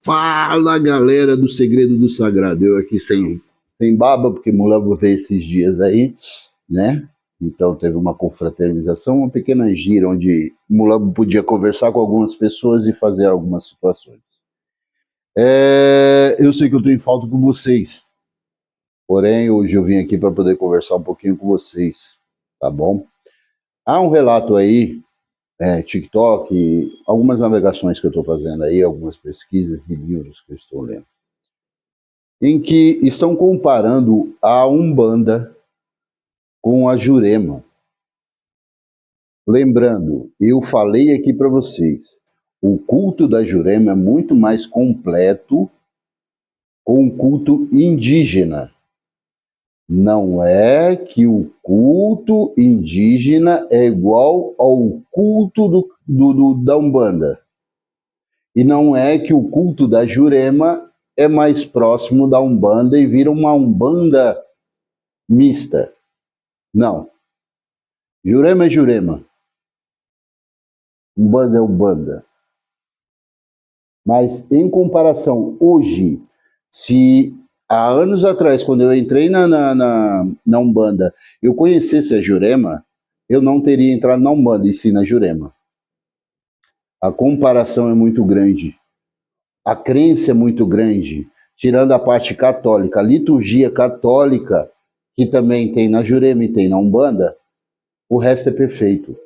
Fala, galera do Segredo do Sagrado. Eu aqui sem baba, porque Mulambo veio esses dias aí, né? Então teve uma confraternização, uma pequena gira, onde Mulambo podia conversar com algumas pessoas e fazer algumas situações. Eu sei que eu estou em falta com vocês, porém hoje eu vim aqui para poder conversar um pouquinho com vocês, tá bom? Há um relato aí, TikTok, algumas navegações que eu estou fazendo aí, algumas pesquisas e livros que eu estou lendo, em que estão comparando a Umbanda com a Jurema. Lembrando, eu falei aqui para vocês, o culto da Jurema é muito mais completo com o culto indígena. Não é que o culto indígena é igual ao culto da Umbanda. E não é que o culto da Jurema é mais próximo da Umbanda e vira uma Umbanda mista. Não. Jurema é Jurema. Umbanda é Umbanda. Mas, em comparação, hoje, se há anos atrás, quando eu entrei na Umbanda, eu conhecesse a Jurema, eu não teria entrado na Umbanda, e sim na Jurema. A comparação é muito grande. A crença é muito grande. Tirando a parte católica, a liturgia católica, que também tem na Jurema e tem na Umbanda, o resto é perfeito.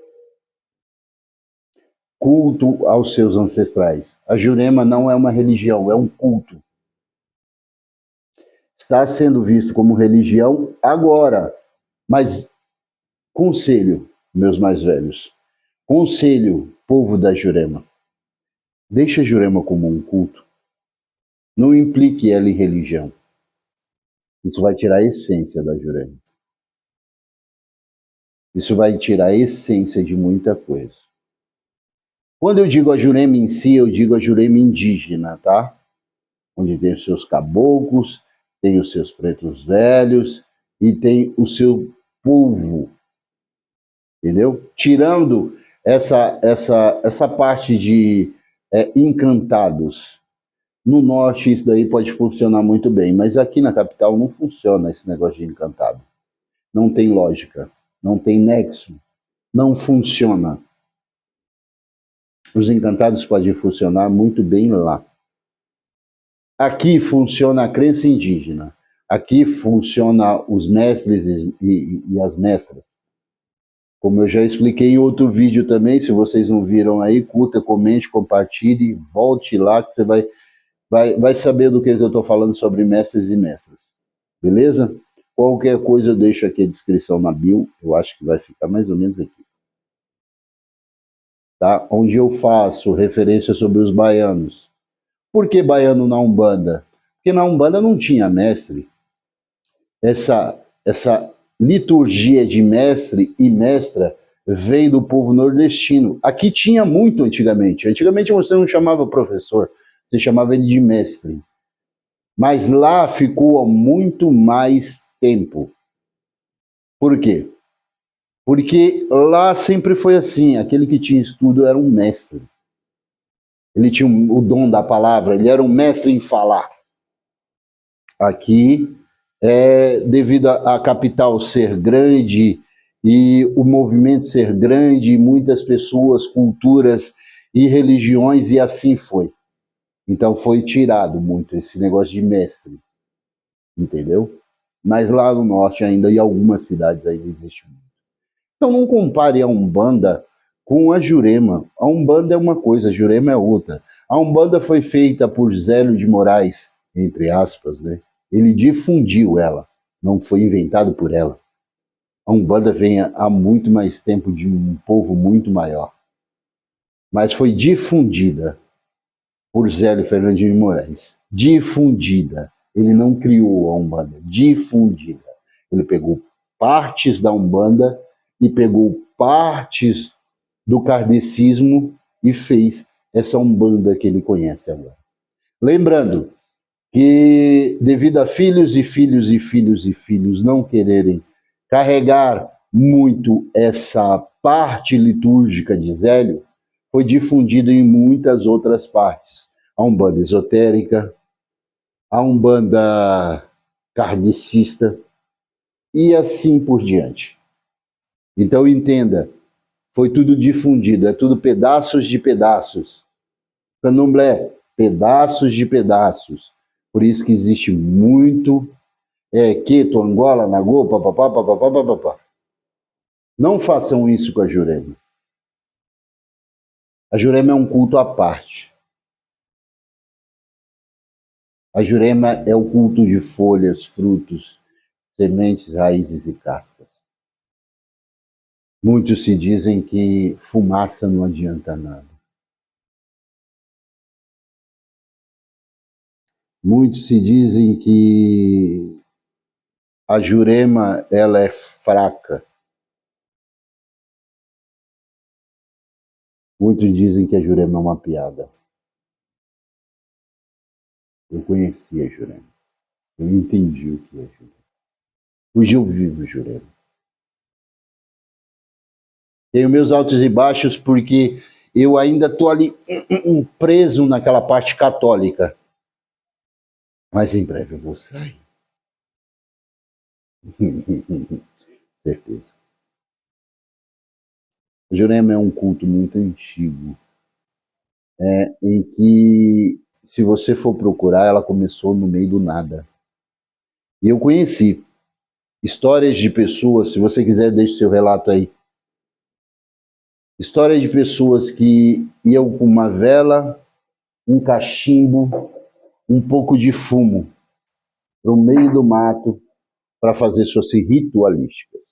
Culto aos seus ancestrais. A Jurema não é uma religião, é um culto. Está sendo visto como religião agora. Mas, conselho, meus mais velhos, conselho, povo da Jurema, deixa a Jurema como um culto. Não implique ela em religião. Isso vai tirar a essência da Jurema. Isso vai tirar a essência de muita coisa. Quando eu digo a Jurema em si, eu digo a Jurema indígena, tá? Onde tem os seus caboclos, tem os seus pretos velhos e tem o seu povo, entendeu? Tirando essa parte de encantados. No norte isso daí pode funcionar muito bem, mas aqui na capital não funciona esse negócio de encantado. Não tem lógica, não tem nexo, não funciona. Os encantados podem funcionar muito bem lá. Aqui funciona a crença indígena. Aqui funciona os mestres e as mestras. Como eu já expliquei em outro vídeo também, se vocês não viram aí, curta, comente, compartilhe, volte lá que você vai saber do que eu estou falando sobre mestres e mestras. Beleza? Qualquer coisa eu deixo aqui a descrição na bio, eu acho que vai ficar mais ou menos aqui. Tá? Onde eu faço referência sobre os baianos. Por que baiano na Umbanda? Porque na Umbanda não tinha mestre. Essa liturgia de mestre e mestra vem do povo nordestino. Aqui tinha muito antigamente. Antigamente você não chamava professor, você chamava ele de mestre. Mas lá ficou há muito mais tempo. Por quê? Porque lá sempre foi assim, aquele que tinha estudo era um mestre. Ele tinha o dom da palavra, ele era um mestre em falar. Aqui, devido à capital ser grande e o movimento ser grande, muitas pessoas, culturas e religiões, e assim foi. Então foi tirado muito esse negócio de mestre, entendeu? Mas lá no norte ainda, em algumas cidades ainda existe muito. Então não compare a Umbanda com a Jurema. A Umbanda é uma coisa, a Jurema é outra. A Umbanda foi feita por Zélio de Moraes, entre aspas, né? Ele difundiu ela, não foi inventado por ela. A Umbanda vem há muito mais tempo, de um povo muito maior. Mas foi difundida por Zélio Fernandinho de Moraes. Difundida. Ele não criou a Umbanda, difundida. Ele pegou partes da Umbanda e pegou partes do kardecismo e fez essa Umbanda que ele conhece agora. Lembrando que, devido a filhos e filhos e filhos e filhos não quererem carregar muito essa parte litúrgica de Zélio, foi difundido em muitas outras partes. a Umbanda esotérica, a Umbanda kardecista e assim por diante. Então entenda, foi tudo difundido, é tudo pedaços de pedaços. Candomblé, pedaços de pedaços. Por isso que existe muito Queto, Angola, Nagô, papapá, papapá, papapá. Não façam isso com a Jurema. A Jurema é um culto à parte. A Jurema é o culto de folhas, frutos, sementes, raízes e cascas. Muitos se dizem que fumaça não adianta nada. Muitos se dizem que a Jurema ela é fraca. Muitos dizem que a Jurema é uma piada. Eu conheci a Jurema. Eu entendi o que é Jurema. Hoje eu vivo Jurema. Tenho meus altos e baixos porque eu ainda estou ali preso naquela parte católica. Mas em breve eu vou sair. Certeza. Jurema é um culto muito antigo, em que, se você for procurar, ela começou no meio do nada. E eu conheci histórias de pessoas, se você quiser, deixe seu relato aí. Histórias de pessoas que iam com uma vela, um cachimbo, um pouco de fumo para o meio do mato para fazer suas ritualísticas.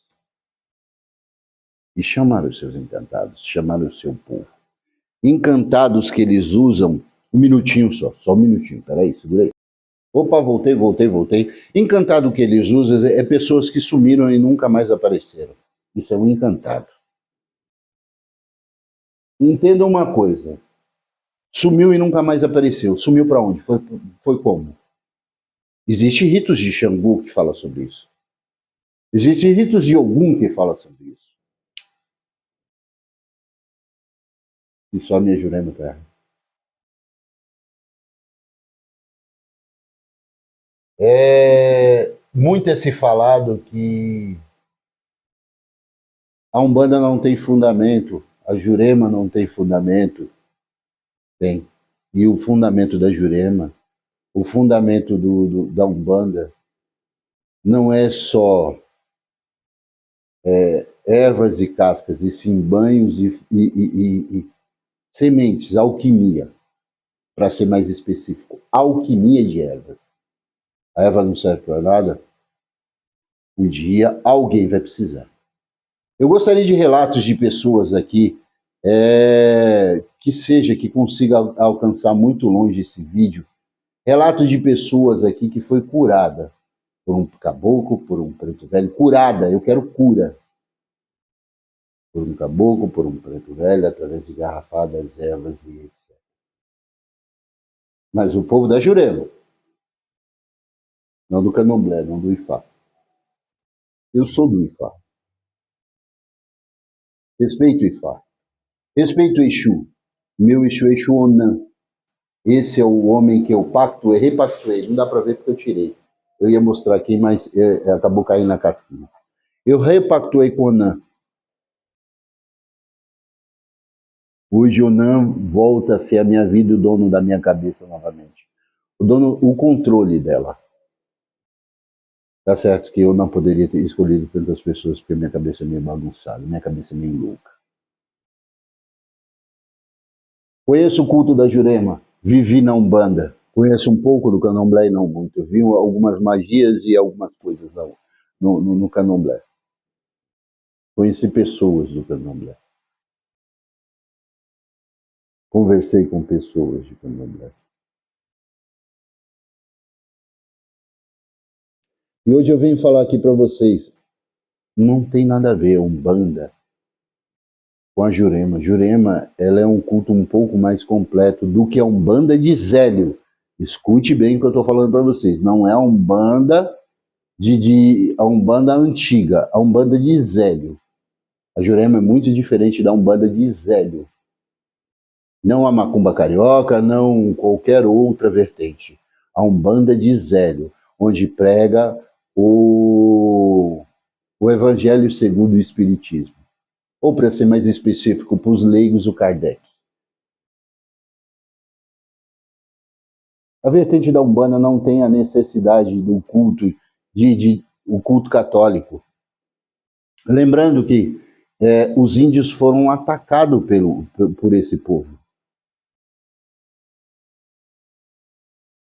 E chamaram os seus encantados, chamaram o seu povo. Encantados que eles usam, um minutinho só um minutinho, peraí, segura aí. Opa, voltei. Encantado que eles usam é pessoas que sumiram e nunca mais apareceram. Isso é um encantado. Entenda uma coisa. Sumiu e nunca mais apareceu. Sumiu para onde? Foi como? Existem ritos de Xangô que fala sobre isso. Existem ritos de Ogum que fala sobre isso. E só minha Jurema terra. Muito é se falado que a Umbanda não tem fundamento, a Jurema não tem fundamento. Tem. E o fundamento da Jurema, o fundamento da Umbanda, não é só ervas e cascas, e sim banhos e sementes, alquimia, para ser mais específico. Alquimia de ervas. A erva não serve para nada, um dia alguém vai precisar. Eu gostaria de relatos de pessoas aqui que consiga alcançar muito longe esse vídeo. Relato de pessoas aqui que foi curada por um caboclo, por um preto velho, curada, eu quero cura. Por um caboclo, por um preto velho, através de garrafadas, ervas e etc. Mas o povo da Jurema, não do Candomblé, não do Ifá. Eu sou do Ifá. Respeito o Ifá. Respeito o Exu. Meu Exu é Exu Onan. Esse é o homem que eu pactuei, repactuei. Não dá para ver porque eu tirei. Eu ia mostrar aqui, mas acabou caindo na casquinha. Eu repactuei com Onan. Hoje Onan volta a ser a minha vida e o dono da minha cabeça novamente. O controle dela. Tá certo que eu não poderia ter escolhido tantas pessoas porque minha cabeça é meio bagunçada, minha cabeça é meio louca. Conheço o culto da Jurema, vivi na Umbanda. Conheço um pouco do Candomblé e não muito. Vi algumas magias e algumas coisas no Candomblé. Conheci pessoas do Candomblé. Conversei com pessoas de Candomblé. E hoje eu venho falar aqui para vocês, não tem nada a ver a Umbanda com a Jurema. Jurema, ela é um culto um pouco mais completo do que a Umbanda de Zélio. Escute bem o que eu estou falando para vocês. Não é a Umbanda a Umbanda antiga, a Umbanda de Zélio. A Jurema é muito diferente da Umbanda de Zélio. Não a macumba carioca, não qualquer outra vertente. A Umbanda de Zélio, onde prega o Evangelho segundo o Espiritismo. Ou, para ser mais específico, para os leigos, o Kardec. A vertente da Umbanda não tem a necessidade do culto, o culto católico. Lembrando que os índios foram atacados por esse povo.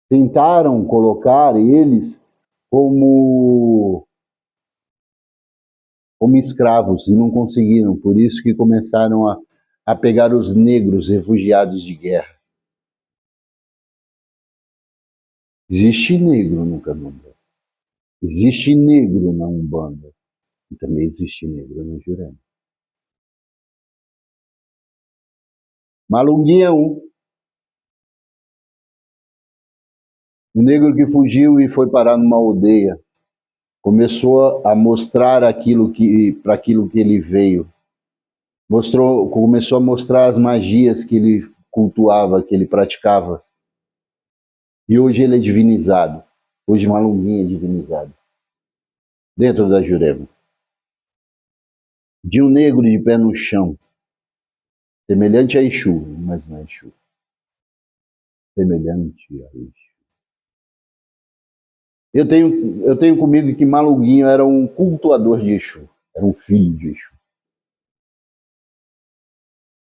Tentaram colocar eles como escravos e não conseguiram. Por isso que começaram a pegar os negros refugiados de guerra. Existe negro no Candomblé. Existe negro na Umbanda. E também existe negro na Jurema. Malunguinho é um. Um negro que fugiu e foi parar numa aldeia. Começou a mostrar para aquilo que ele veio. Começou a mostrar as magias que ele cultuava, que ele praticava. E hoje ele é divinizado. Hoje Malunguinho é divinizado. Dentro da Jurema. De um negro de pé no chão. Semelhante a Exu, mas não é Exu. Semelhante a Exu. Eu tenho comigo que Malunguinho era um cultuador de Exu. Era um filho de Exu.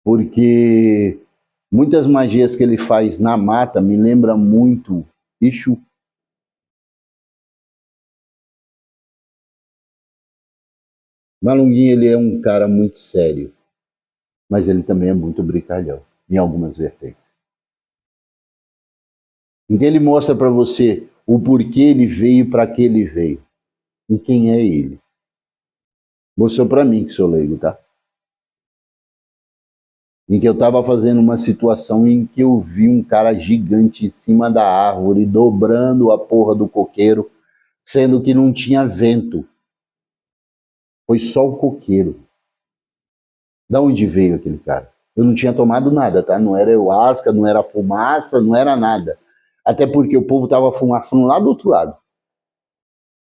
Porque muitas magias que ele faz na mata me lembram muito Exu. Malunguinho, ele é um cara muito sério, mas ele também é muito brincalhão, em algumas vertentes. Em que ele mostra para você o porquê ele veio e para que ele veio. E quem é ele. Mostrou para mim, que sou leigo, tá? Em que eu estava fazendo uma situação em que eu vi um cara gigante em cima da árvore, dobrando a porra do coqueiro, sendo que não tinha vento. Foi só o coqueiro. Da onde veio aquele cara? Eu não tinha tomado nada, tá? Não era ayahuasca, não era fumaça, não era nada. Até porque o povo estava fumaçando lá do outro lado.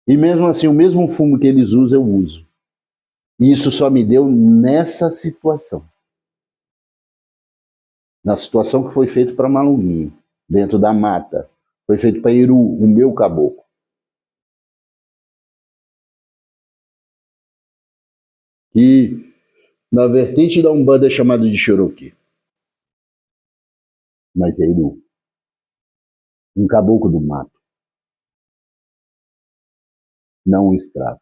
E mesmo assim, o mesmo fumo que eles usam, eu uso. E isso só me deu nessa situação. Na situação que foi feito para Malunguinho, dentro da mata. Foi feito para Iru, o meu caboclo. E na vertente da Umbanda é chamado de Cherokee. Mas é Iru. Um caboclo do mato. Não um escravo.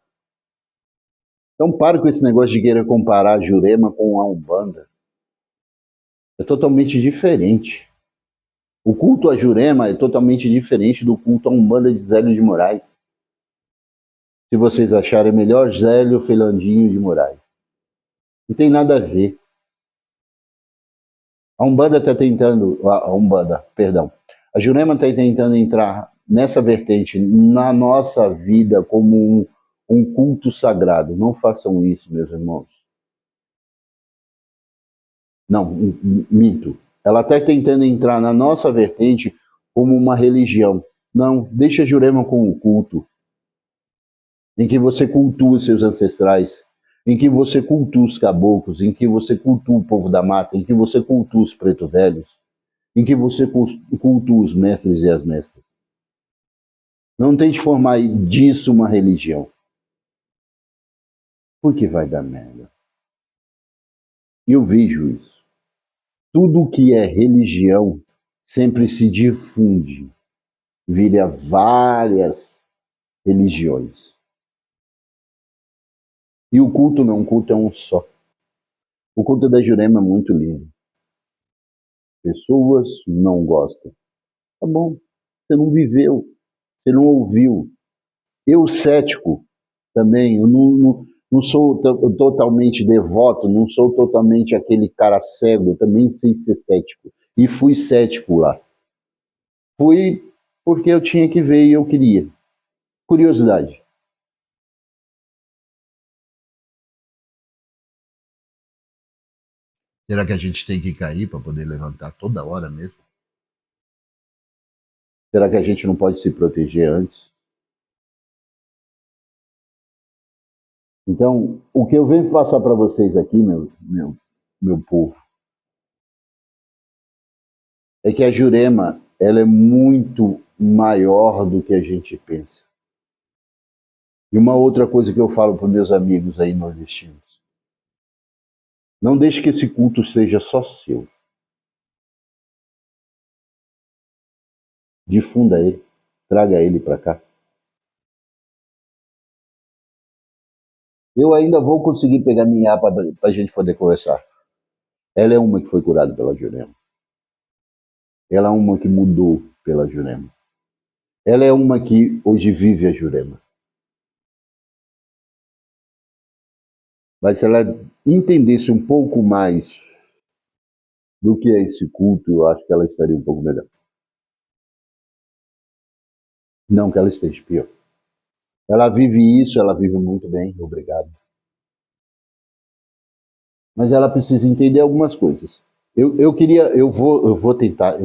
Então pare com esse negócio de querer comparar a Jurema com a Umbanda. É totalmente diferente. O culto a Jurema é totalmente diferente do culto a Umbanda de Zélio de Moraes. Se vocês acharem melhor, Zélio Felandinho de Moraes. Não tem nada a ver. A Umbanda está tentando, a Jurema está tentando entrar nessa vertente na nossa vida como um culto sagrado. Não façam isso, meus irmãos. Não, mito. Ela está tentando entrar na nossa vertente como uma religião. Não, deixa a Jurema com o culto. Em que você cultua os seus ancestrais, em que você cultua os caboclos, em que você cultua o povo da mata, em que você cultua os preto velhos, em que você cultua os mestres e as mestras. Não tente formar disso uma religião. Porque vai dar merda. E eu vejo isso. Tudo que é religião sempre se difunde, vira várias religiões. E o culto não, o culto é um só. O culto da Jurema é muito lindo. Pessoas não gostam. Tá bom, você não viveu, você não ouviu. Eu, cético, também, eu não sou totalmente devoto, não sou totalmente aquele cara cego, também sei ser cético. E fui cético lá. Fui porque eu tinha que ver e eu queria. Curiosidade. Será que a gente tem que cair para poder levantar toda hora mesmo? Será que a gente não pode se proteger antes? Então, o que eu venho passar para vocês aqui, meu povo, é que a Jurema ela é muito maior do que a gente pensa. E uma outra coisa que eu falo para meus amigos aí nordestinos: não deixe que esse culto seja só seu. Difunda ele, traga ele para cá. Eu ainda vou conseguir pegar minha para a gente poder conversar. Ela é uma que foi curada pela Jurema. Ela é uma que mudou pela Jurema. Ela é uma que hoje vive a Jurema. Mas se ela entendesse um pouco mais do que é esse culto, eu acho que ela estaria um pouco melhor. Não que ela esteja pior. Ela vive isso, ela vive muito bem, obrigado. Mas ela precisa entender algumas coisas. Eu vou tentar,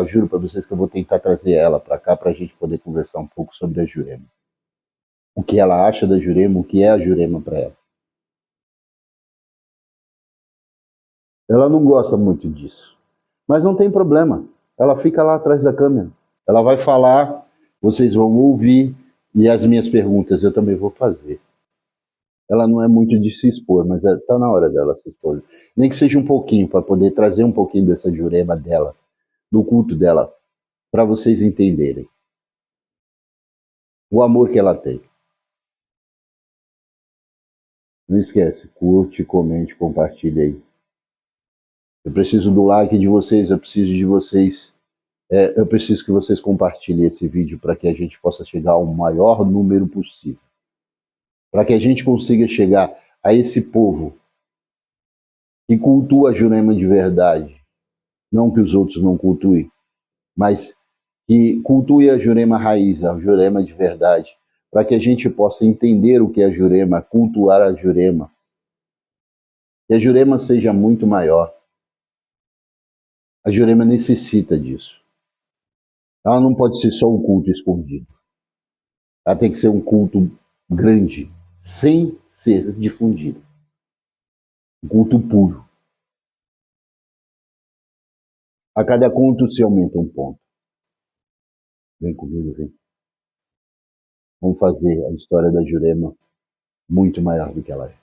juro para vocês que eu vou tentar trazer ela para cá para a gente poder conversar um pouco sobre a Jurema. O que ela acha da Jurema, o que é a Jurema para ela. Ela não gosta muito disso, mas não tem problema. Ela fica lá atrás da câmera. Ela vai falar, vocês vão ouvir e as minhas perguntas eu também vou fazer. Ela não é muito de se expor, mas está na hora dela se expor. Nem que seja um pouquinho, para poder trazer um pouquinho dessa Jurema dela, do culto dela, para vocês entenderem o amor que ela tem. Não esquece, curte, comente, compartilhe aí. Eu preciso do like de vocês, eu preciso de vocês. Eu preciso que vocês compartilhem esse vídeo para que a gente possa chegar ao maior número possível. Para que a gente consiga chegar a esse povo que cultua a Jurema de verdade. Não que os outros não cultuem, mas que cultue a Jurema raiz, a Jurema de verdade, para que a gente possa entender o que é a Jurema, cultuar a Jurema. Que a Jurema seja muito maior. A Jurema necessita disso. Ela não pode ser só um culto escondido. Ela tem que ser um culto grande, sem ser difundido. Um culto puro. A cada conto se aumenta um ponto. Vem comigo, vem. Vamos fazer a história da Jurema muito maior do que ela é.